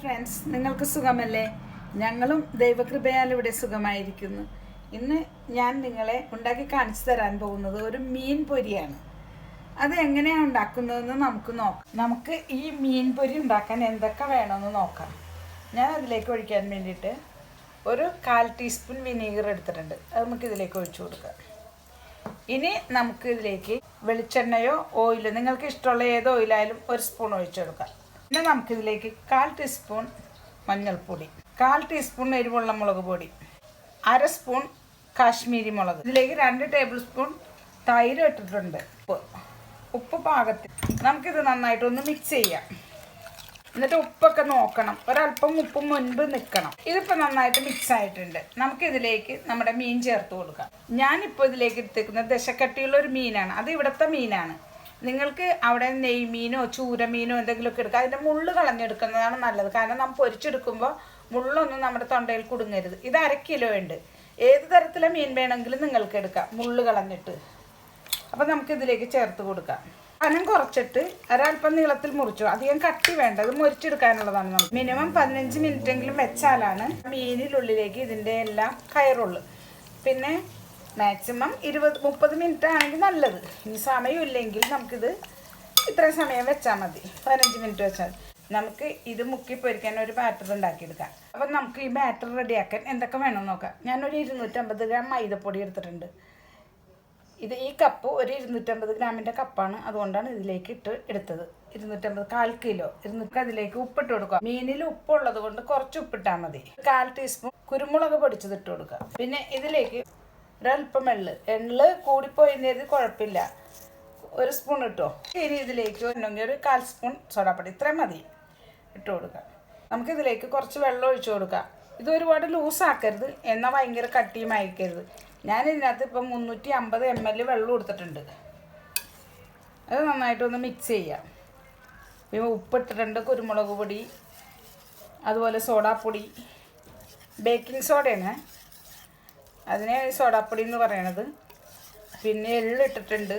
Hi friends, നിങ്ങൾക്ക് സുഖമല്ലേ? ഞങ്ങളും ദൈവകൃപയാൽ ഇവിടെ സുഖമായിരിക്കുന്നു. ഇന്ന് ഞാൻ നിങ്ങളെ ഉണ്ടാക്കി കാണിച്ചു തരാൻ പോകുന്നത് ഒരു മീൻ പൊരിയാണ്. അത് എങ്ങനെയാണ് ഉണ്ടാക്കുന്നതെന്ന് നമുക്ക് നോക്കാം. നമുക്ക് ഈ മീൻ പൊരി ഉണ്ടാക്കാൻ എന്തൊക്കെ വേണമെന്ന് നോക്കാം. ഞാൻ അതിലേക്ക് ഒഴിക്കാൻ വേണ്ടിയിട്ട് ഒരു 1/4 ടീസ്പൂൺ വിനീഗർ എടുത്തിട്ടുണ്ട്. അത് നമുക്ക് ഇതിലേക്ക് ഒഴിച്ചു കൊടുക്കാം. ഇനി നമുക്ക് ഇതിലേക്ക് വെളിച്ചെണ്ണയോ ഓയിലോ, നിങ്ങൾക്ക് ഇഷ്ടമുള്ള ഏത് ഓയിലായാലും 1 സ്പൂൺ ഒഴിച്ചു കൊടുക്കാം. പിന്നെ നമുക്കിതിലേക്ക് 1/4 ടീസ്പൂൺ മഞ്ഞൾപ്പൊടി, 1/4 ടീസ്പൂൺ എരിവുള്ള മുളക് പൊടി, 1/2 സ്പൂൺ കാശ്മീരി മുളക്, ഇതിലേക്ക് 2 ടേബിൾ സ്പൂൺ തൈര് ഇട്ടിട്ടുണ്ട്. ഉപ്പ് പാകത്തിൽ. നമുക്കിത് നന്നായിട്ടൊന്ന് മിക്സ് ചെയ്യാം. എന്നിട്ട് ഉപ്പൊക്കെ നോക്കണം, ഒരല്പം ഉപ്പ് മുൻപ് നിൽക്കണം. ഇതിപ്പോൾ നന്നായിട്ട് മിക്സ് ആയിട്ടുണ്ട്. നമുക്കിതിലേക്ക് നമ്മുടെ മീൻ ചേർത്ത് കൊടുക്കാം. ഞാനിപ്പോൾ ഇതിലേക്ക് എടുത്തേക്കുന്നത് ദശക്കട്ടിയുള്ള ഒരു മീനാണ്. അത് ഇവിടുത്തെ മീനാണ്. നിങ്ങൾക്ക് അവിടെ നെയ്മീനോ ചൂരമീനോ എന്തെങ്കിലുമൊക്കെ എടുക്കുക. അതിൻ്റെ മുള്ള് കളഞ്ഞെടുക്കുന്നതാണ് നല്ലത്. കാരണം നമ്മൾ പൊരിച്ചെടുക്കുമ്പോൾ മുള്ളൊന്നും നമ്മുടെ തൊണ്ടയിൽ കുടുങ്ങരുത്. ഇത് 1/2 കിലോ ഉണ്ട്. ഏത് തരത്തിലെ മീൻ വേണമെങ്കിലും നിങ്ങൾക്ക് എടുക്കാം, മുള്ള് കളഞ്ഞിട്ട്. അപ്പോൾ നമുക്കിതിലേക്ക് ചേർത്ത് കൊടുക്കാം. കനം കുറച്ചിട്ട് ഒരല്പം നീളത്തിൽ മുറിച്ചു. അധികം കട്ടി വേണ്ട, ഇത് മുറിച്ചെടുക്കാനുള്ളതാണ്. നമുക്ക് മിനിമം 15 മിനിറ്റെങ്കിലും വെച്ചാലാണ് മീനിനുള്ളിലേക്ക് ഇതിൻ്റെ എല്ലാം കയറുള്ളൂ. പിന്നെ മാക്സിമം 20-30 മിനിറ്റ് ആണെങ്കിൽ നല്ലത്. ഇനി സമയമില്ലെങ്കിൽ നമുക്കിത് ഇത്രയും സമയം വെച്ചാൽ മതി, 15 മിനിറ്റ് വെച്ചാൽ. നമുക്ക് ഇത് മുക്കി പൊരിക്കാൻ ഒരു ബാറ്റർ ഉണ്ടാക്കിയെടുക്കാം. അപ്പം നമുക്ക് ഈ ബാറ്റർ റെഡിയാക്കാൻ എന്തൊക്കെ വേണമെന്ന് നോക്കാം. ഞാനൊരു 250 ഗ്രാം മൈദപ്പൊടി എടുത്തിട്ടുണ്ട്. ഇത് ഈ കപ്പ് ഒരു 250 ഗ്രാമിൻ്റെ കപ്പാണ്, അതുകൊണ്ടാണ് ഇതിലേക്ക് എടുത്തത്. 250, 1/4 കിലോ. അതിലേക്ക് ഉപ്പിട്ട് കൊടുക്കുക. മീനിൽ ഉപ്പുള്ളത് കൊണ്ട് കുറച്ച് ഉപ്പിട്ടാൽ മതി. 1/4 ടീസ്പൂൺ കുരുമുളക് പൊടിച്ചത് ഇട്ട് കൊടുക്കുക. പിന്നെ ഇതിലേക്ക് ഒരല്പം എള്ള് കൂടിപ്പോയിരുന്നത് കുഴപ്പമില്ല, 1 സ്പൂൺ ഇട്ടോ. ഇനി ഇതിലേക്ക് ഒരു 1/4 സ്പൂൺ സോഡാപ്പൊടി, ഇത്രയും മതി, ഇട്ട് കൊടുക്കുക. നമുക്കിതിലേക്ക് കുറച്ച് വെള്ളം ഒഴിച്ചു കൊടുക്കാം. ഇത് ഒരുപാട് ലൂസാക്കരുത്, എന്നാൽ ഭയങ്കര കട്ടിയും അയക്കരുത്. ഞാനിതിനകത്ത് ഇപ്പം 350 ml വെള്ളം കൊടുത്തിട്ടുണ്ട്. അത് നന്നായിട്ടൊന്ന് മിക്സ് ചെയ്യാം. പിന്നെ ഉപ്പിട്ടിട്ടുണ്ട്, കുരുമുളക് പൊടി, അതുപോലെ സോഡാപ്പൊടി, ബേക്കിംഗ് സോഡയാണ് അതിനെ സോഡാപ്പൊടി എന്ന് പറയണത്. പിന്നെ എള്ളിട്ടിട്ടുണ്ട്.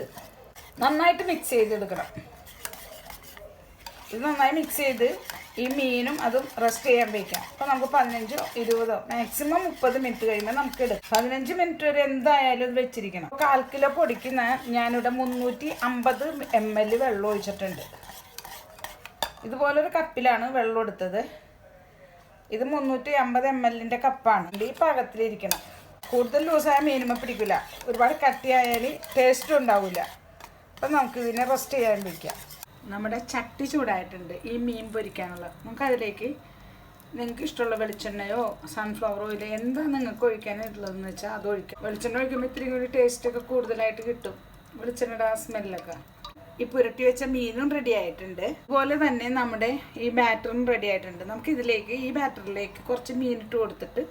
നന്നായിട്ട് മിക്സ് ചെയ്തെടുക്കണം. ഇത് നന്നായി മിക്സ് ചെയ്ത് ഈ മീനും അതും റെസ്റ്റ് ചെയ്യാൻ വയ്ക്കാം. അപ്പോൾ നമുക്ക് 15-20 മാക്സിമം 30 മിനിറ്റ് കഴിയുമ്പോൾ നമുക്ക് എടുക്കാം. 15 മിനിറ്റ് വരെ എന്തായാലും ഇത് വെച്ചിരിക്കണം. 1/4 കിലോ പൊടിക്ക് ഞാനിവിടെ 350 ml വെള്ളം ഒഴിച്ചിട്ടുണ്ട്. ഇതുപോലൊരു കപ്പിലാണ് വെള്ളം എടുത്തത്. ഇത് 350 ml കപ്പാണ്. ഈ പാകത്തിലിരിക്കണം. കൂടുതൽ ലൂസായ മീനുമ പിടിക്കില്ല, ഒരുപാട് കട്ടിയായാൽ ടേസ്റ്റും ഉണ്ടാവില്ല. അപ്പം നമുക്ക് ഇതിനെ റെസ്റ്റ് ചെയ്യാൻ വയ്ക്കാം. നമ്മുടെ ചട്ടി ചൂടായിട്ടുണ്ട് ഈ മീൻ പൊരിക്കാനുള്ള. നമുക്കതിലേക്ക് നിങ്ങൾക്ക് ഇഷ്ടമുള്ള വെളിച്ചെണ്ണയോ സൺഫ്ലവർ ഓയിലോ എന്താ നിങ്ങൾക്ക് ഒഴിക്കാനുള്ളതെന്ന് വെച്ചാൽ അത് ഒഴിക്കാം. വെളിച്ചെണ്ണ ഒഴിക്കുമ്പോൾ ഇത്തിരി കൂടി ടേസ്റ്റൊക്കെ കൂടുതലായിട്ട് കിട്ടും, വെളിച്ചെണ്ണയുടെ ആ സ്മെല്ലൊക്കെ. ഈ പുരട്ടി വെച്ച മീനും റെഡി ആയിട്ടുണ്ട്. അതുപോലെ തന്നെ നമ്മുടെ ഈ ബാറ്ററും റെഡി ആയിട്ടുണ്ട്. നമുക്കിതിലേക്ക് ഈ ബാറ്ററിലേക്ക് കുറച്ച് മീൻ ഇട്ട് കൊടുത്തിട്ട്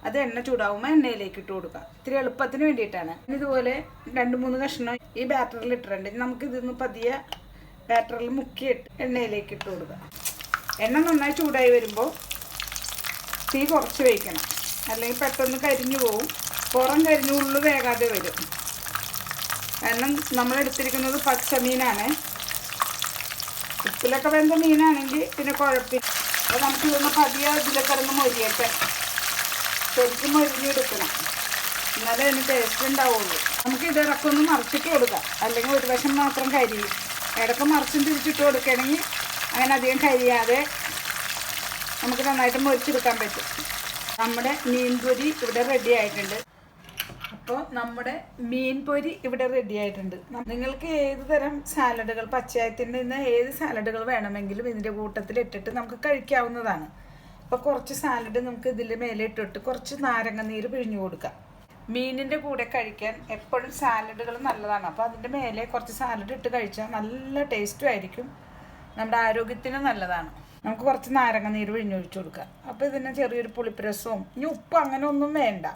അത് എണ്ണ ചൂടാവുമ്പോൾ എണ്ണയിലേക്ക് ഇട്ട് കൊടുക്കുക. ഇത്തിരി എളുപ്പത്തിന് വേണ്ടിയിട്ടാണ്. ഇതുപോലെ 2-3 കഷ്ണം ഈ ബാറ്ററിൽ ഇട്ടിട്ടുണ്ട്. നമുക്കിതൊന്ന് പതിയെ ബാറ്ററിൽ മുക്കിയിട്ട് എണ്ണയിലേക്ക് ഇട്ട് കൊടുക്കുക. എണ്ണ നന്നായി ചൂടായി വരുമ്പോൾ തീ കുറച്ച് വയ്ക്കണം, അല്ലെങ്കിൽ പെട്ടെന്ന് കരിഞ്ഞു പോവും. പുറം കരിഞ്ഞ് ഉള്ളു വേകാതെ വരും. കാരണം നമ്മളെടുത്തിരിക്കുന്നത് പച്ചമീനാണ്. ഉപ്പിലൊക്കെ വെന്ത മീനാണെങ്കിൽ പിന്നെ കുഴപ്പമില്ല. അപ്പോൾ നമുക്കിതൊന്ന് പതിയെ ഇതിലൊക്കെ കിടന്ന് മൊരിയട്ടെ. ശരിക്കും മൊരിഞ്ഞെടുക്കണം, എന്നാലേ അതിന് ടേസ്റ്റ് ഉണ്ടാവുള്ളൂ. നമുക്ക് ഇത് ഇടക്കൊന്ന് മറിച്ചിട്ട് കൊടുക്കാം, അല്ലെങ്കിൽ ഒരു വശം മാത്രം കരിയും. ഇടയ്ക്ക് മറിച്ചും തിരിച്ചിട്ട് കൊടുക്കുകയാണെങ്കിൽ അങ്ങനെ അധികം കരിയാതെ നമുക്ക് നന്നായിട്ട് മൊരിച്ചെടുക്കാൻ പറ്റും. നമ്മുടെ മീൻ പൊരി ഇവിടെ റെഡി ആയിട്ടുണ്ട്. അപ്പോൾ നമ്മുടെ മീൻ പൊരി ഇവിടെ റെഡി ആയിട്ടുണ്ട്. നിങ്ങൾക്ക് ഏത് തരം സാലഡുകൾ, പച്ചയായത്തിൻ്റെ നിന്ന് ഏത് സാലഡുകൾ വേണമെങ്കിലും ഇതിൻ്റെ കൂട്ടത്തിൽ ഇട്ടിട്ട് നമുക്ക് കഴിക്കാവുന്നതാണ്. അപ്പോൾ കുറച്ച് സാലഡ് നമുക്ക് ഇതിൽ മേലെ ഇട്ടിട്ട് കുറച്ച് നാരങ്ങ നീര് പിഴിഞ്ഞു കൊടുക്കാം. മീനിൻ്റെ കൂടെ കഴിക്കാൻ എപ്പോഴും സാലഡുകൾ നല്ലതാണ്. അപ്പോൾ അതിൻ്റെ മേലെ കുറച്ച് സാലഡ് ഇട്ട് കഴിച്ചാൽ നല്ല ടേസ്റ്റും ആയിരിക്കും, നമ്മുടെ ആരോഗ്യത്തിന് നല്ലതാണ്. നമുക്ക് കുറച്ച് നാരങ്ങ നീര് പിഴിഞ്ഞൊഴിച്ച് കൊടുക്കാം. അപ്പോൾ ഇതിന് ചെറിയൊരു പുളിപ്പരസവും ഇനി ഉപ്പ് അങ്ങനെ ഒന്നും വേണ്ട,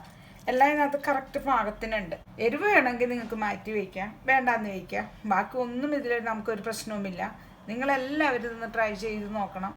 എല്ലാം ഇതിനകത്ത് കറക്റ്റ് പാകത്തിനുണ്ട്. എരിവ് വേണമെങ്കിൽ നിങ്ങൾക്ക് മാറ്റി വയ്ക്കാം, വേണ്ടാന്ന് വയ്ക്കാം. ബാക്കി ഒന്നും ഇതിൽ നമുക്കൊരു പ്രശ്നവുമില്ല. നിങ്ങളെല്ലാവരും ഇതൊന്ന് ട്രൈ ചെയ്ത് നോക്കണം.